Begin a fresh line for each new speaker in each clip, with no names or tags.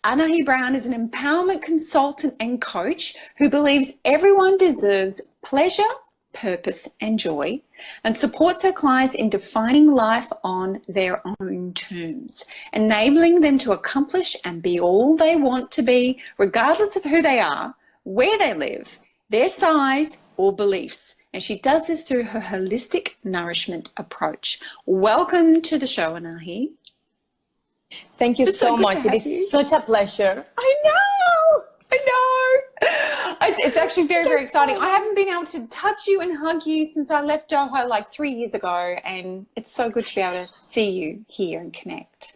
Anahi Brown is an empowerment consultant and coach who believes everyone deserves pleasure, purpose, and joy, and supports her clients in defining life on their own terms, enabling them to accomplish and be all they want to be, regardless of who they are, where they live, their size, or beliefs. And she does this through her holistic nourishment approach. Welcome to the show, Anahi.
Thank you so much. It is such a pleasure.
I know. It's actually very, very exciting. I haven't been able to touch you and hug you since I left Doha like 3 years ago, and it's so good to be able to see you here and connect.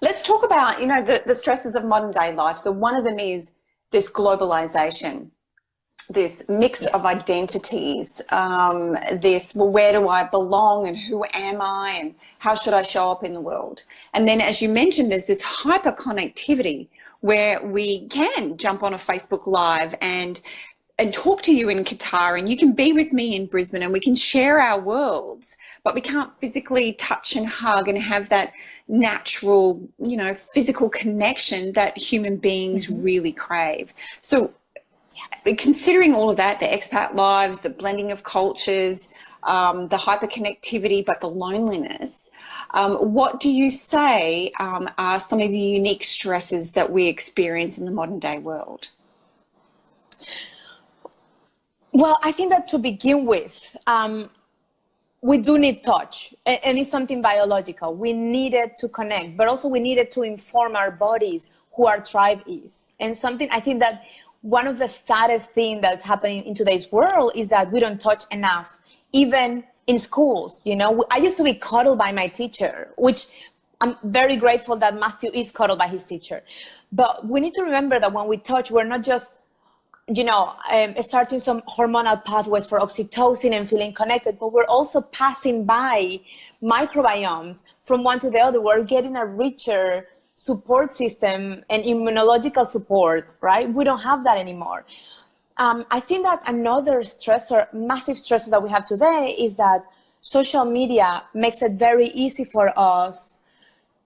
Let's talk about, the stresses of modern day life. So one of them is this globalization, this mix of identities, where do I belong and who am I and how should I show up in the world? And then, as you mentioned, there's this hyper connectivity where we can jump on a Facebook Live and talk to you in Qatar, and you can be with me in Brisbane, and we can share our worlds, but we can't physically touch and hug and have that natural, physical connection that human beings really crave. So considering all of that, the expat lives, the blending of cultures, the hyperconnectivity, but the loneliness, what do you say are some of the unique stresses that we experience in the modern day world?
Well, I think that to begin with, we do need touch, and it's something biological. We needed to connect, but also we needed to inform our bodies who our tribe is. And something, I think that one of the saddest things that's happening in today's world is that we don't touch enough, even in schools. I used to be coddled by my teacher, which I'm very grateful that Matthew is coddled by his teacher. But we need to remember that when we touch, we're not just starting some hormonal pathways for oxytocin and feeling connected, but we're also passing by microbiomes from one to the other. We're getting a richer support system and immunological support, right? We don't have that anymore. I think that another massive stressor that we have today is that social media makes it very easy for us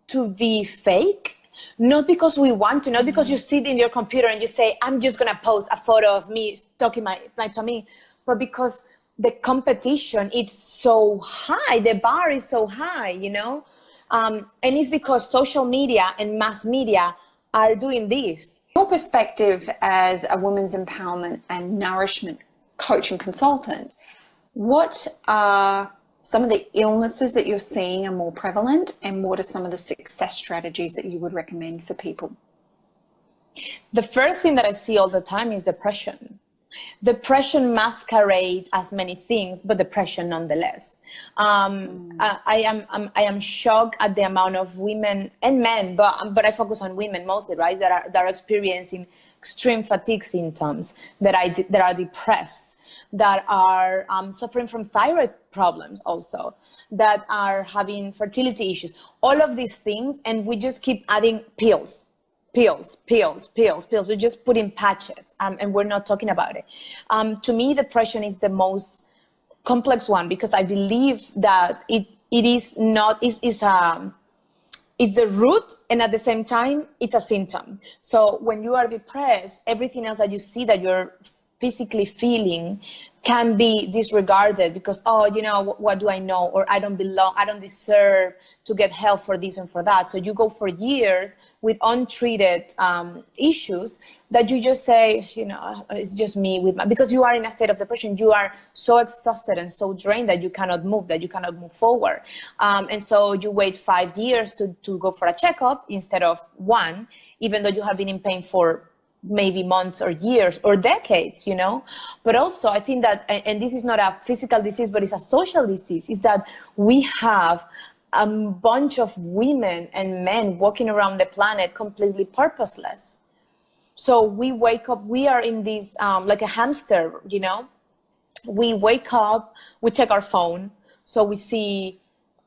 to be fake. Not because we want to, not because you sit in your computer and you say, I'm just going to post a photo of me talking my tummy, but because the competition, it's so high, the bar is so high, and it's because social media and mass media are doing this.
Your perspective as a women's empowerment and nourishment coach and consultant, what are some of the illnesses that you're seeing are more prevalent, and what are some of the success strategies that you would recommend for people?
The first thing that I see all the time is depression. Depression masquerades as many things, but depression nonetheless. I am shocked at the amount of women and men, but I focus on women mostly, right? That are experiencing extreme fatigue symptoms, that are depressed, that are suffering from thyroid problems also, that are having fertility issues, all of these things, and we just keep adding pills. We just put in patches, and we're not talking about it. To me, depression is the most complex one, because I believe that it's a root, and at the same time, it's a symptom. So when you are depressed, everything else that you see that you're physically feeling can be disregarded because, what do I know? Or I don't belong, I don't deserve to get help for this and for that. So you go for years with untreated issues that you just say, it's just me because you are in a state of depression. You are so exhausted and so drained that you cannot move forward. And so you wait 5 years to go for a checkup instead of 1, even though you have been in pain for maybe months or years or decades, But also I think that, and this is not a physical disease, but it's a social disease, is that we have a bunch of women and men walking around the planet completely purposeless. So we wake up, we are in this, like a hamster, you know, we wake up, we check our phone. So we see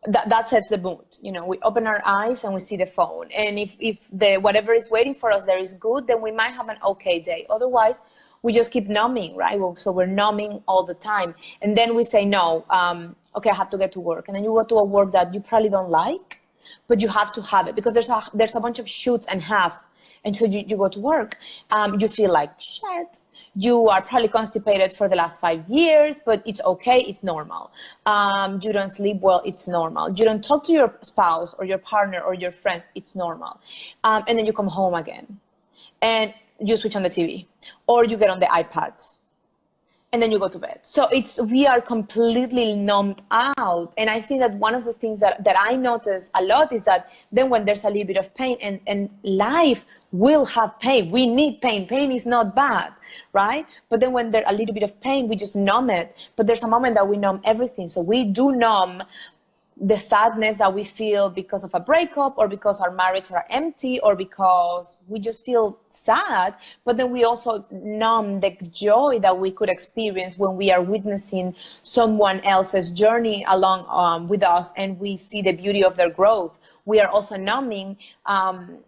that sets the mood. You know, we open our eyes and we see the phone. And if the whatever is waiting for us there is good, then we might have an okay day. Otherwise, we just keep numbing, right? So we're numbing all the time. And then we say, no, okay, I have to get to work. And then you go to a work that you probably don't like, but you have to have it because there's a bunch of shoots and half. And so you go to work, you feel like shit. You are probably constipated for the last 5 years, but it's okay, it's normal. You don't sleep well, it's normal. You don't talk to your spouse or your partner or your friends, it's normal. And then you come home again and you switch on the TV or you get on the iPad and then you go to bed. So we are completely numbed out. And I think that one of the things that I notice a lot is that then when there's a little bit of pain, and life will have pain. We need pain. Pain is not bad, right? But then when there's a little bit of pain, we just numb it. But there's a moment that we numb everything. So we do numb the sadness that we feel because of a breakup or because our marriage are empty or because we just feel sad, but then we also numb the joy that we could experience when we are witnessing someone else's journey along with us and we see the beauty of their growth. We are also numbing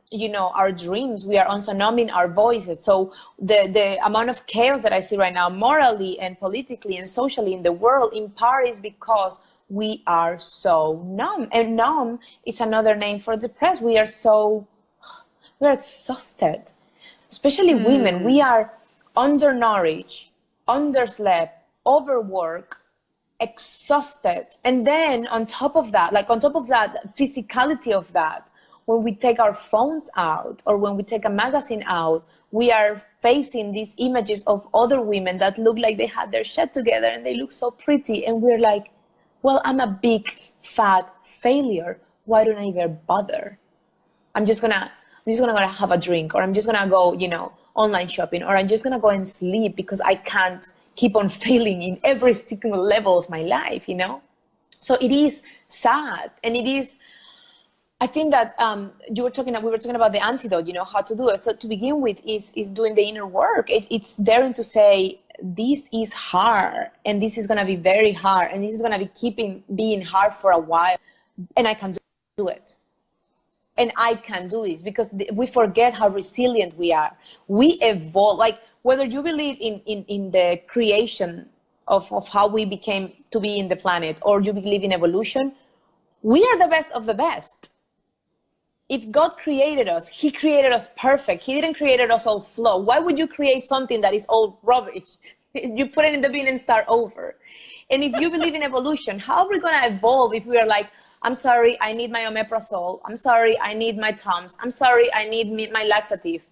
you know, our dreams. We are also numbing our voices. So the amount of chaos that I see right now morally and politically and socially in the world in part is because we are so numb. And numb is another name for depressed. We're exhausted, especially women. We are undernourished, underslept, overworked, exhausted. And then on top of that, physicality of that, when we take our phones out or when we take a magazine out, we are facing these images of other women that look like they had their shit together and they look so pretty. And we're like, well, I'm a big fat failure. Why don't I even bother? I'm just gonna go have a drink, or I'm just gonna go, you know, online shopping, or I'm just gonna go and sleep because I can't keep on failing in every single level of my life, you know? So it is sad, and it is, I think that we were talking about the antidote, you know, how to do it. So to begin with is doing the inner work. It's daring to say, this is hard, and this is going to be very hard, and this is going to be being hard for a while, and I can do it. And I can do this because we forget how resilient we are. We evolve, like whether you believe in the creation of how we became to be in the planet, or you believe in evolution, we are the best of the best. If God created us, he created us perfect. He didn't create us all flawed. Why would you create something that is all rubbish? You put it in the bin and start over. And if you believe in evolution, how are we going to evolve if we are like, I'm sorry, I need my omeprazole. I'm sorry, I need my Tums. I'm sorry, I need my laxative.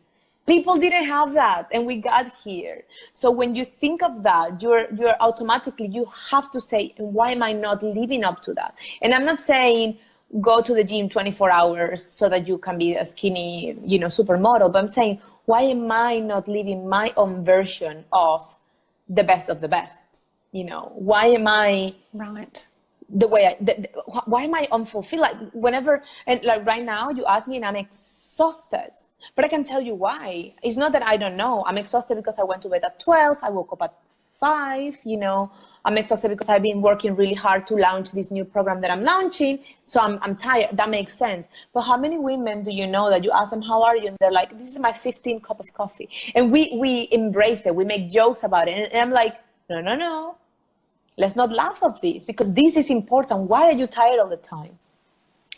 People didn't have that, and we got here. So when you think of that, you're automatically, you have to say, why am I not living up to that? And I'm not saying go to the gym 24 hours so that you can be a skinny, you know, supermodel. But I'm saying, why am I not living my own version of the best of the best? You know, why am I
right
the way why am I unfulfilled? Like whenever, and like right now you ask me and I'm exhausted, but I can tell you why. It's not that I don't know. I'm exhausted because I went to bed at 12. I woke up at 5, you know. I'm exhausted because I've been working really hard to launch this new program that I'm launching. So I'm tired. That makes sense. But how many women do you know that you ask them, how are you? And they're like, this is my 15th cup of coffee. And we embrace it. We make jokes about it. And I'm like, no. Let's not laugh at this because this is important. Why are you tired all the time?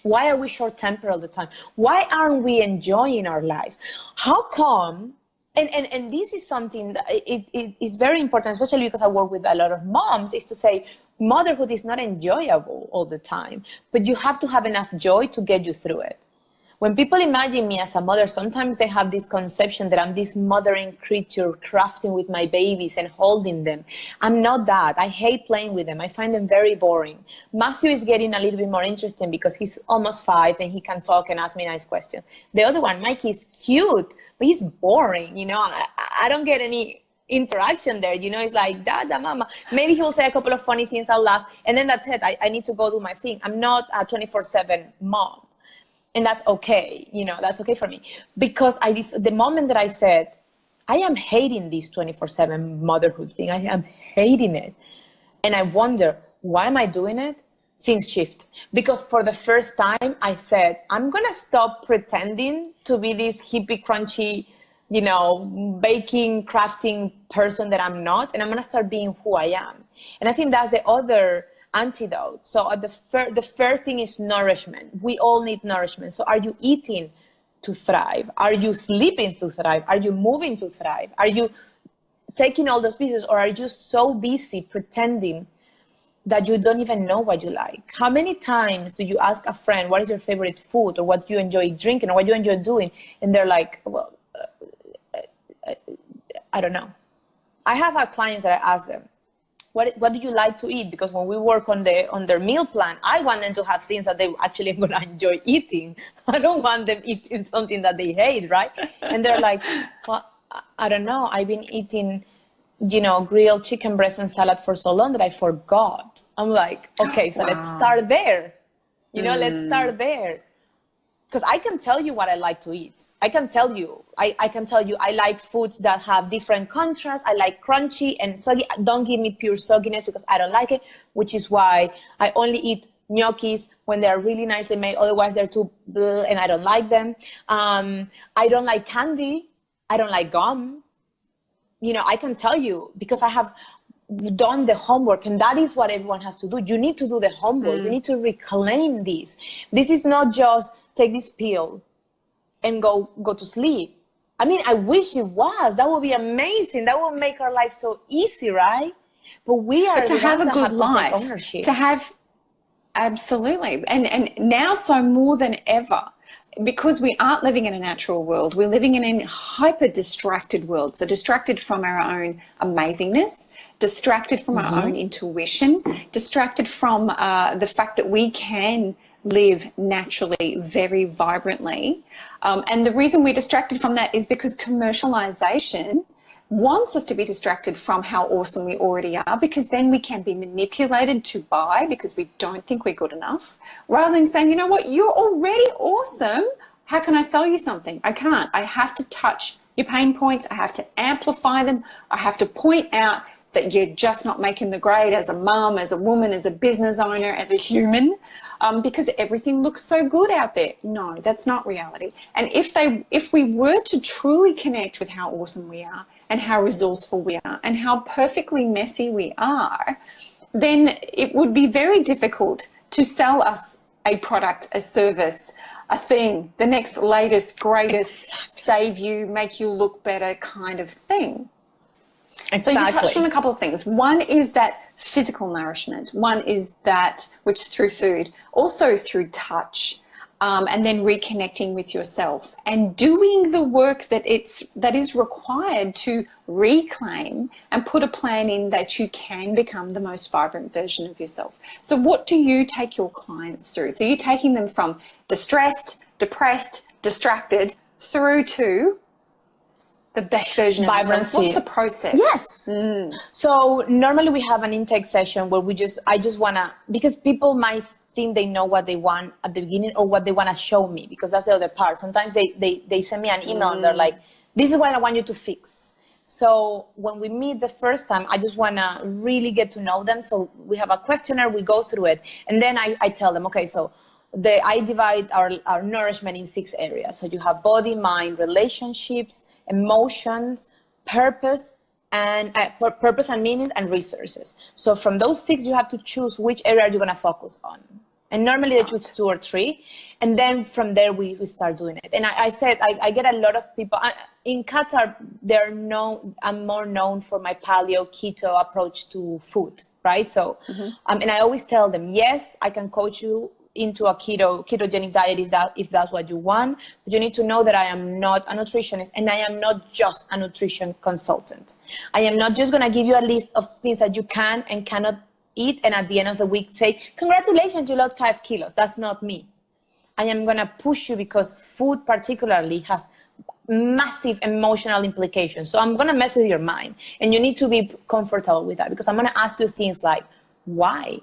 Why are we short-tempered all the time? Why aren't we enjoying our lives? How come? And this is something that it is very important, especially because I work with a lot of moms, is to say motherhood is not enjoyable all the time, but you have to have enough joy to get you through it. When people imagine me as a mother, sometimes they have this conception that I'm this mothering creature crafting with my babies and holding them. I'm not that. I hate playing with them. I find them very boring. Matthew is getting a little bit more interesting because he's almost 5 and he can talk and ask me nice questions. The other one, Mikey, is cute, but he's boring. You know, I don't get any interaction there. You know, it's like, Dada, mama. Maybe he'll say a couple of funny things, I'll laugh, and then that's it. I need to go do my thing. I'm not a 24/7 mom. And that's okay, you know, that's okay for me. Because the moment that I said, I am hating this 24/7 motherhood thing. I am hating it. And I wonder, why am I doing it? Things shift. Because for the first time, I said, I'm going to stop pretending to be this hippie, crunchy, you know, baking, crafting person that I'm not. And I'm going to start being who I am. And I think that's the other antidote. So the first thing is nourishment. We all need nourishment. So are you eating to thrive? Are you sleeping to thrive? Are you moving to thrive? Are you taking all those pieces, or are you just so busy pretending that you don't even know what you like? How many times do you ask a friend, what is your favorite food, or what you enjoy drinking, or what you enjoy doing? And they're like, well, I don't know. I have clients that I ask them, what do you like to eat? Because when we work on their meal plan, I want them to have things that they actually are going to enjoy eating. I don't want them eating something that they hate, right? And they're like, well, I don't know. I've been eating, you know, grilled chicken breast and salad for so long that I forgot. I'm like, okay, so let's start there. You know, let's start there. Because I can tell you what I like to eat. I can tell you I like foods that have different contrasts. I like crunchy and soggy. Don't give me pure sogginess because I don't like it, which is why I only eat gnocchis when they're really nicely made. Otherwise, they're too bleh, and I don't like them. I don't like candy. I don't like gum. You know, I can tell you because I have done the homework, and that is what everyone has to do. You need to do the homework. You need to reclaim this. This is not just take this pill and go to sleep. I mean, I wish it was. That would be amazing. That would make our life so easy, right? But we are
to have a good life, to have, absolutely. And now so more than ever, because we aren't living in a natural world, we're living in a hyper distracted world. So distracted from our own amazingness, distracted from our own intuition, distracted from the fact that we can live naturally, very vibrantly. And the reason we're distracted from that is because commercialization wants us to be distracted from how awesome we already are, because then we can be manipulated to buy because we don't think we're good enough, rather than saying, you know what, you're already awesome. How can I sell you something? I can't. I have to touch your pain points. I have to amplify them. I have to point out that you're just not making the grade as a mom, as a woman, as a business owner, as a human, because everything looks so good out there. No, that's not reality. And if we were to truly connect with how awesome we are and how resourceful we are and how perfectly messy we are, then it would be very difficult to sell us a product, a service, a thing, the next latest, greatest, save you, make you look better kind of thing. Exactly. So you touched on a couple of things. One is that physical nourishment. One is that, which is through food, also through touch, and then reconnecting with yourself and doing the work that is required to reclaim and put a plan in that you can become the most vibrant version of yourself. So what do you take your clients through? So you're taking them from distressed, depressed, distracted through to the best version of themselves. What's the process?
Yes. So normally we have an intake session where I just want to, because people might think they know what they want at the beginning or what they want to show me, because that's the other part. Sometimes they send me an email and they're like, this is what I want you to fix. So when we meet the first time, I just want to really get to know them. So we have a questionnaire, we go through it. And then I tell them, okay, so I divide our nourishment in 6 areas. So you have body, mind, relationships, emotions, purpose and meaning, and resources. So from those 6, you have to choose which area you're going to focus on. And normally they choose 2 or 3. And then from there, we start doing it. And I said, I get a lot of people in Qatar, I'm more known for my paleo keto approach to food, right? So, and I always tell them, yes, I can coach you into a ketogenic diet if that's what you want, but you need to know that I am not a nutritionist and I am not just a nutrition consultant. I am not just going to give you a list of things that you can and cannot eat and at the end of the week say, congratulations, you lost 5 kilos. That's not me. I am going to push you because food particularly has massive emotional implications. So I'm going to mess with your mind and you need to be comfortable with that, because I'm going to ask you things like, why?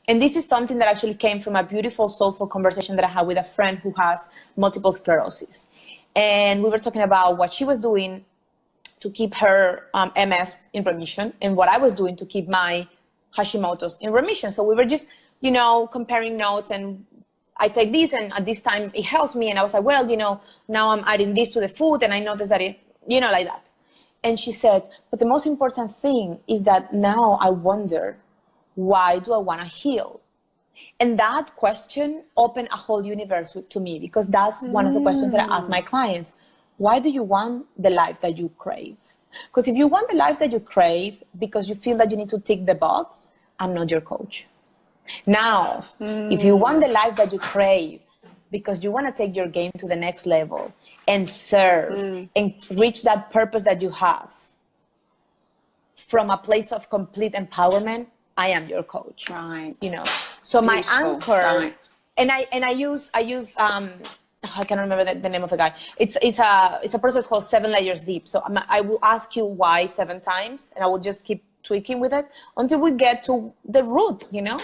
And this is something that actually came from a beautiful, soulful conversation that I had with a friend who has multiple sclerosis. And we were talking about what she was doing to keep her MS in remission, and what I was doing to keep my Hashimoto's in remission. So we were just, you know, comparing notes, and I take this, and at this time it helps me. And I was like, well, you know, now I'm adding this to the food, and I noticed that it, you know, like that. And she said, but the most important thing is that now I wonder, why do I want to heal? And that question opened a whole universe to me, because that's one of the questions that I ask my clients. Why do you want the life that you crave? Because if you want the life that you crave because you feel that you need to tick the box, I'm not your coach. Now, if you want the life that you crave because you want to take your game to the next level and serve and reach that purpose that you have from a place of complete empowerment, I am your coach.
Right.
You know, so
Beautiful.
My anchor,
right.
and I use I can't remember the name of the guy. It's a process called 7 layers deep. So I will ask you why 7 times, and I will just keep tweaking with it until we get to the root, you know.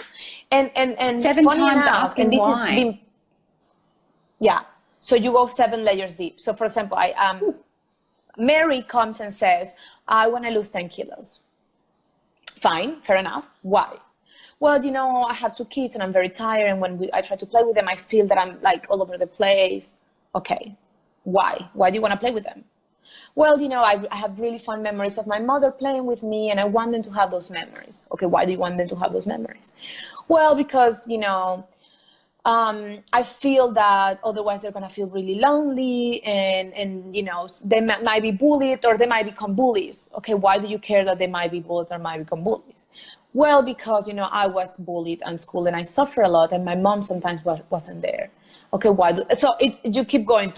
And
7 times
enough,
asking
and this
why.
Yeah. So you go 7 layers deep. So for example, Mary comes and says, I want to lose 10 kilos. Fine, fair enough. Why? Well, you know, I have 2 kids and I'm very tired. And when I try to play with them, I feel that I'm like all over the place. Okay, why? Why do you want to play with them? Well, you know, I have really fond memories of my mother playing with me, and I want them to have those memories. Okay, why do you want them to have those memories? Well, because, you know, I feel that otherwise they're going to feel really lonely, and you know, they might be bullied or they might become bullies. Okay, why do you care that they might be bullied or might become bullies? Well, because, you know, I was bullied in school and I suffer a lot, and my mom sometimes wasn't there. Okay, why? So you keep going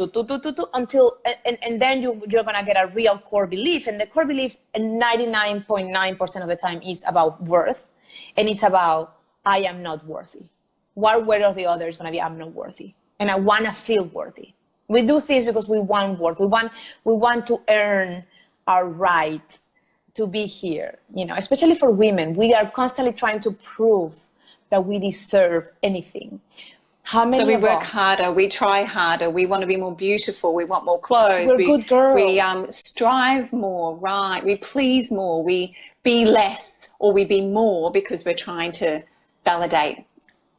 until, and then you're going to get a real core belief. And the core belief 99.9% of the time is about worth. And it's about, I am not worthy. One way or the other is going to be, I'm not worthy. And I want to feel worthy. We do things because we want worth. We want to earn our right to be here, you know, especially for women. We are constantly trying to prove that we deserve anything. How many
so we
of
work
us,
harder, we try harder, we want to be more beautiful, we want more clothes,
we're good girls.
We strive more, right? We please more, we be less, or we be more because we're trying to validate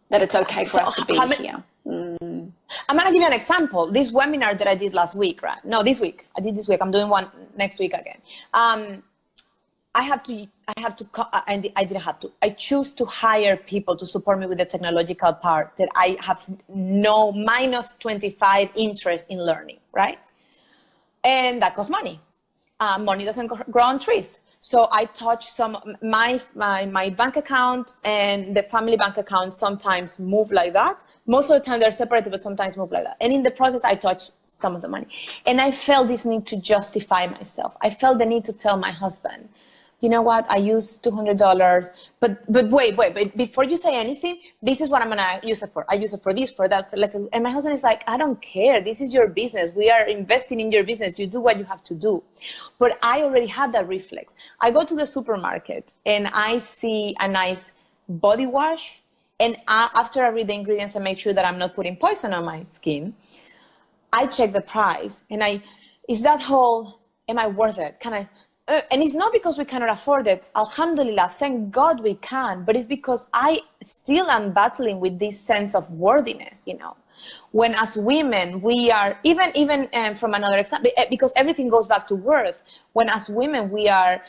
that it's okay for us to be here.
I'm going to give you an example. This webinar that I did last week, right? No, this week. I did this week. I'm doing one next week again. I choose to hire people to support me with the technological part that I have no minus 25 interest in learning, right? And that costs money. Money doesn't grow on trees. So I touch my bank account and the family bank account sometimes move like that. Most of the time they're separated, but sometimes move like that. And in the process, I touch some of the money. And I felt this need to justify myself. I felt the need to tell my husband, you know what, I used $200, but wait, before you say anything, this is what I'm gonna use it for. I use it for this, for that, and my husband is like, I don't care, this is your business. We are investing in your business. You do what you have to do. But I already have that reflex. I go to the supermarket and I see a nice body wash, and after I read the ingredients and make sure that I'm not putting poison on my skin, I check the price, and is that whole, am I worth it? Can I? And it's not because we cannot afford it. Alhamdulillah, thank God we can. But it's because I still am battling with this sense of worthiness, you know. When as women, we are, even from another example, because everything goes back to worth. When as women, we are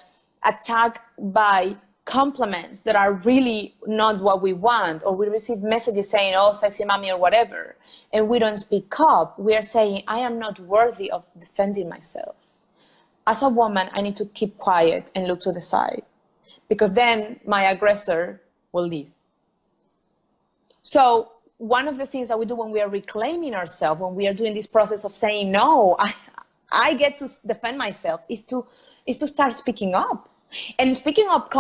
attacked by compliments that are really not what we want, or we receive messages saying, oh, sexy mommy, or whatever, and we don't speak up, we are saying, I am not worthy of defending myself. As a woman, I need to keep quiet and look to the side, because then my aggressor will leave. So one of the things that we do when we are reclaiming ourselves, when we are doing this process of saying, no, I get to defend myself, is to start speaking up. And speaking up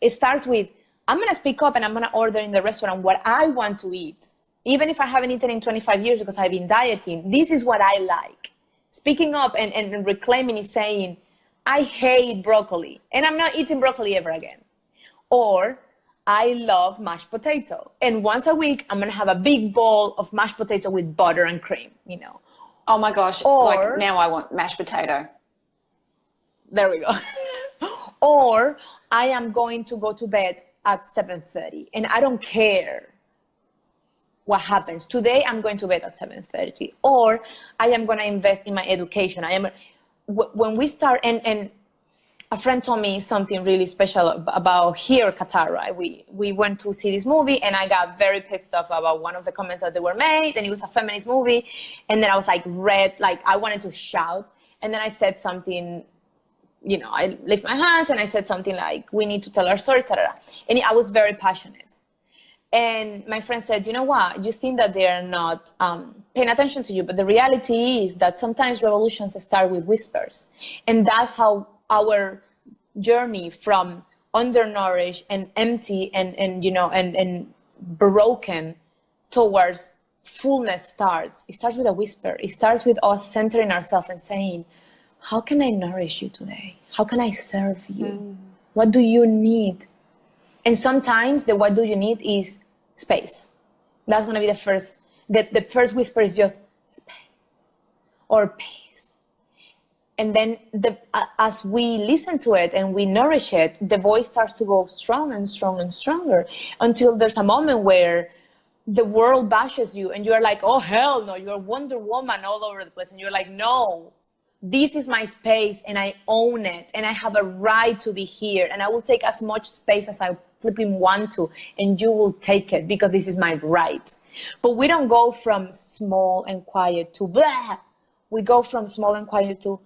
it starts with, I'm going to speak up and I'm going to order in the restaurant what I want to eat. Even if I haven't eaten in 25 years because I've been dieting, this is what I like. Speaking up and reclaiming is saying, I hate broccoli and I'm not eating broccoli ever again. Or I love mashed potato, and once a week I'm going to have a big bowl of mashed potato with butter and cream, you know.
Oh my gosh,
Or,
like now I want mashed potato.
There we go. Or I am going to go to bed at 7:30 and I don't care what happens. Today I'm going to bed at 7:30, or I am going to invest in my education. When we start, and a friend told me something really special about here, Qatar, right? We went to see this movie and I got very pissed off about one of the comments that they were made, and it was a feminist movie. And then I was like I wanted to shout. And then I said something, I lift my hands and I said something like, we need to tell our story, etc. And I was very passionate. And my friend said, you know what, you think that they're not paying attention to you, but the reality is that sometimes revolutions start with whispers. And that's how our journey from undernourished and empty and broken towards fullness starts. It starts with a whisper. It starts with us centering ourselves and saying, how can I nourish you today? How can I serve you? What do you need? And sometimes the what do you need is space. That's going to be the first. The first whisper is just space or peace. And then as we listen to it and we nourish it, the voice starts to go strong and strong and stronger until there's a moment where the world bashes you and you're like, oh, hell no, you're Wonder Woman all over the place. And you're like, no, this is my space and I own it and I have a right to be here and I will take as much space as I flipping want to, and you will take it because this is my right. But we don't go from small and quiet to blah. We go from small and quiet to,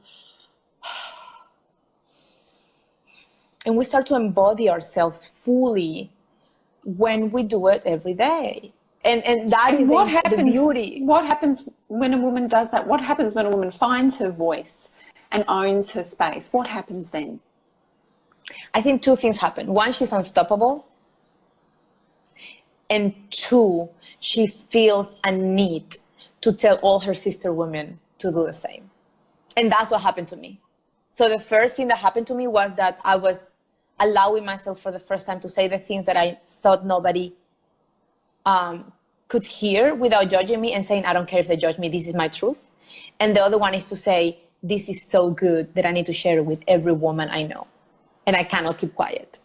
and we start to embody ourselves fully when we do it every day. And that is the beauty.
What happens when a woman does that? What happens when a woman finds her voice and owns her space? What happens then?
I think two things happen. One, she's unstoppable. And two, she feels a need to tell all her sister women to do the same. And that's what happened to me. So the first thing that happened to me was that I was allowing myself for the first time to say the things that I thought nobody could hear without judging me and saying, I don't care if they judge me, this is my truth. And the other one is to say, this is so good that I need to share it with every woman I know. And I cannot keep quiet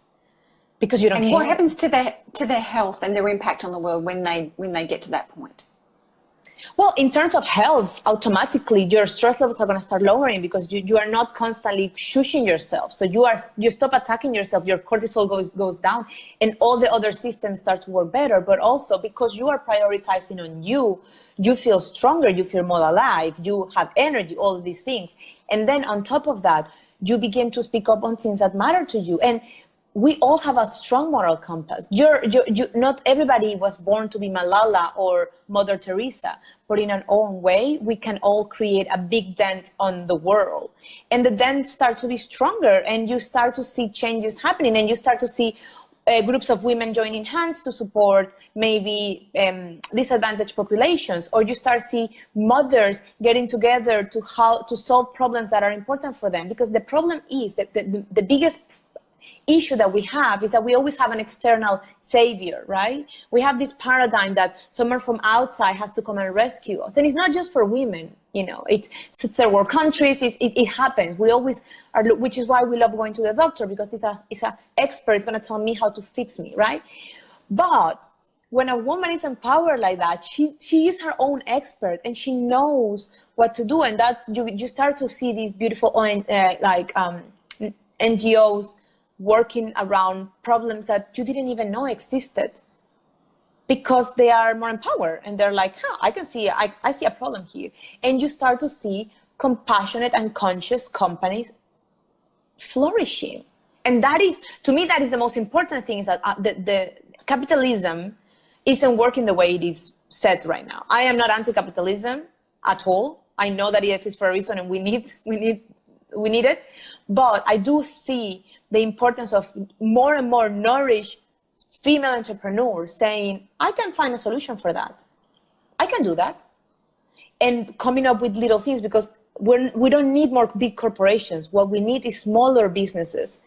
because you don't care.
And what happens to their health and their impact on the world when they get to that point?
Well, in terms of health, automatically your stress levels are going to start lowering because you are not constantly shushing yourself. So you stop attacking yourself, your cortisol goes down, and all the other systems start to work better. But also because you are prioritizing on you, you feel stronger, you feel more alive, you have energy, all of these things. And then on top of that, you begin to speak up on things that matter to you. And we all have a strong moral compass. Not everybody was born to be Malala or Mother Teresa, but in our own way, we can all create a big dent on the world. And the dent starts to be stronger, and you start to see changes happening, and you start to see groups of women joining hands to support maybe disadvantaged populations, or you start see mothers getting together to solve problems that are important for them. Because the problem is that the biggest issue that we have is that we always have an external savior, right? We have this paradigm that someone from outside has to come and rescue us. And it's not just for women, it's third world countries, it happens. We always are, which is why we love going to the doctor, because it's a expert, it's gonna tell me how to fix me, right? But when a woman is empowered like that, she is her own expert and she knows what to do. And that you start to see these beautiful NGOs working around problems that you didn't even know existed, because they are more empowered and they're like, I can see, I see a problem here. And you start to see compassionate and conscious companies flourishing. And that is, to me, that is the most important thing, is that the capitalism isn't working the way it is set right now. I am not anti-capitalism at all. I know that it exists for a reason and we need it. But I do see the importance of more and more nourished female entrepreneurs saying, I can find a solution for that. I can do that. And coming up with little things, because we don't need more big corporations. What we need is smaller businesses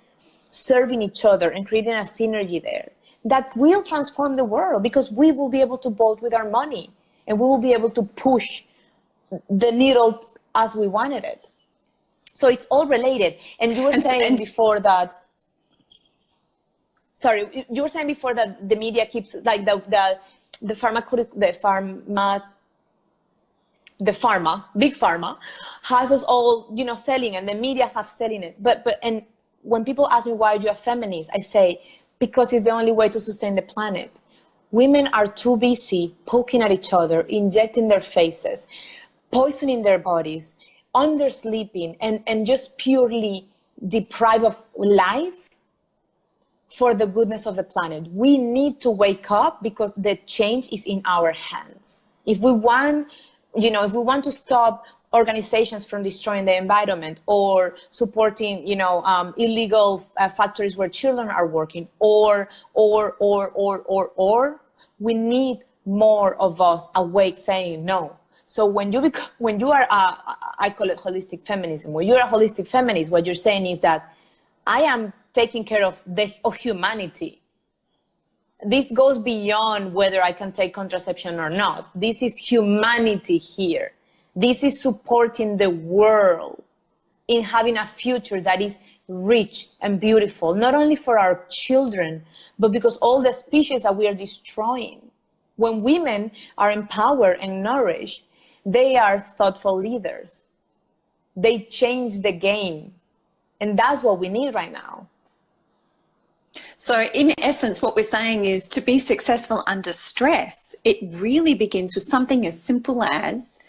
serving each other and creating a synergy there that will transform the world, because we will be able to vote with our money and we will be able to push the needle as we wanted it. So it's all related. And you were saying before that, sorry, you were saying before that the media keeps, like the pharma, big pharma, has us all, you know, selling, and the media have selling it. But and when people ask me why are you a feminist, I say because it's the only way to sustain the planet. Women are too busy poking at each other, injecting their faces, poisoning their bodies, undersleeping, and just purely deprived of life for the goodness of the planet. We need to wake up because the change is in our hands. If we want, you know, if we want to stop organizations from destroying the environment or supporting, you know, illegal factories where children are working, or, we need more of us awake saying no. So when you are, I call it holistic feminism. When you're a holistic feminist, what you're saying is that I am taking care of humanity. This goes beyond whether I can take contraception or not. This is humanity here. This is supporting the world in having a future that is rich and beautiful, not only for our children, but because all the species that we are destroying. When women are empowered and nourished, they are thoughtful leaders. They change the game. And that's what we need right now.
So in essence, what we're saying is to be successful under stress, it really begins with something as simple as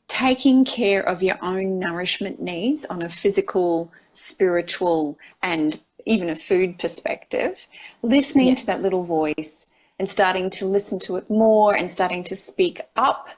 taking care of your own nourishment needs on a physical, spiritual, and even a food perspective, listening to that little voice and starting to listen to it more and starting to speak up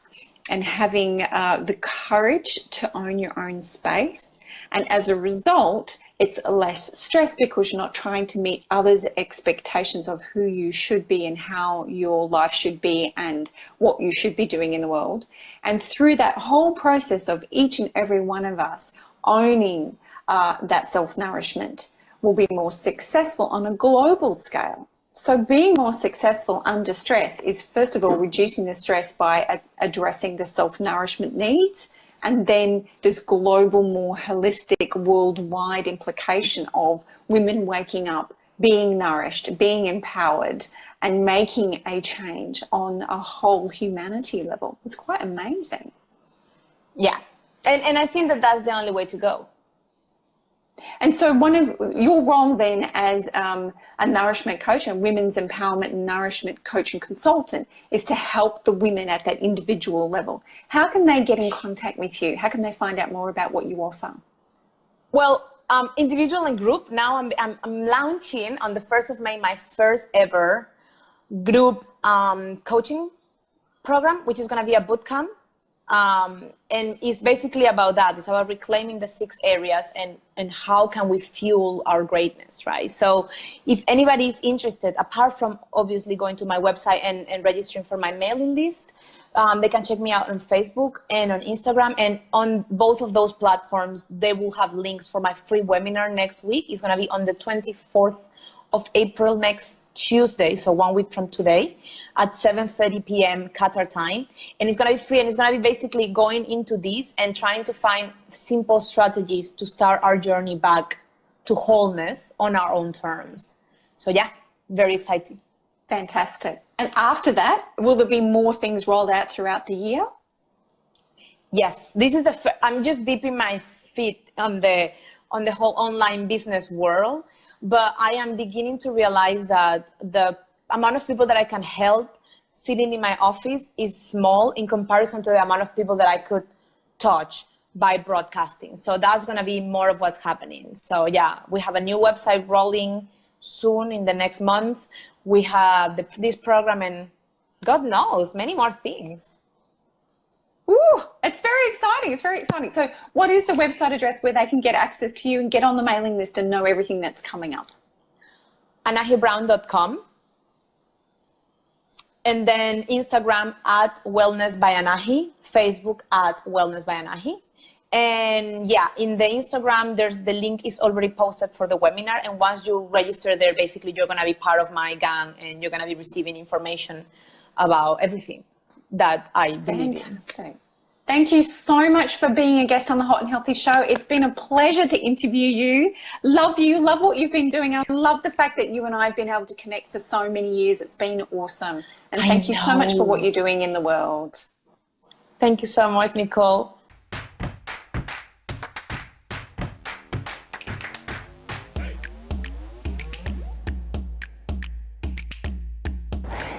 and having the courage to own your own space. And as a result, it's less stress because you're not trying to meet others' expectations of who you should be and how your life should be and what you should be doing in the world. And through that whole process of each and every one of us owning that self-nourishment, will be more successful on a global scale. So being more successful under stress is, first of all, reducing the stress by addressing the self-nourishment needs, and then this global, more holistic, worldwide implication of women waking up, being nourished, being empowered, and making a change on a whole humanity level. It's quite amazing.
Yeah, and I think that that's the only way to go.
And so one of your role then as a nourishment coach and women's empowerment and nourishment coach and consultant is to help the women at that individual level. How can they get in contact with you? How can they find out more about what you offer?
Well, individual and group. Now I'm launching on the 1st of May my first ever group coaching program, which is going to be a boot camp. And it's basically about that. It's about reclaiming the 6 areas and how can we fuel our greatness, right? So if anybody is interested, apart from obviously going to my website and registering for my mailing list, they can check me out on Facebook and on Instagram. And on both of those platforms, they will have links for my free webinar next week. It's going to be on the 24th of April, next Tuesday, so 1 week from today, at 7:30 p.m. Qatar time. And it's going to be free, and it's going to be basically going into this and trying to find simple strategies to start our journey back to wholeness on our own terms. So yeah, very exciting.
Fantastic. And after that, will there be more things rolled out throughout the year?
Yes, this is I'm just dipping my feet on the whole online business world. But I am beginning to realize that the amount of people that I can help sitting in my office is small in comparison to the amount of people that I could touch by broadcasting. So that's going to be more of what's happening. So yeah, we have a new website rolling soon in the next month. We have this program and God knows, many more things.
Ooh, it's very exciting. It's very exciting. So what is the website address where they can get access to you and get on the mailing list and know everything that's coming up? AnahiBrown.com. And then Instagram at Wellness by Anahi, Facebook at Wellness by Anahi. And yeah, in the Instagram, the link is already posted for the webinar. And once you register there, basically you're going to be part of my gang and you're going to be receiving information about everything that I believe in. Fantastic. Thank you so much for being a guest on the Hot and Healthy Show. It's been a pleasure to interview you. Love what you've been doing. I love the fact that you and I have been able to connect for so many years. It's been awesome. And thank you so much for what you're doing in the world.
Thank you so much, Nicole.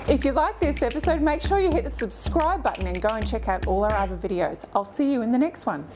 If you like this episode, make sure you hit the subscribe button and go and check out all our other videos. I'll see you in the next one.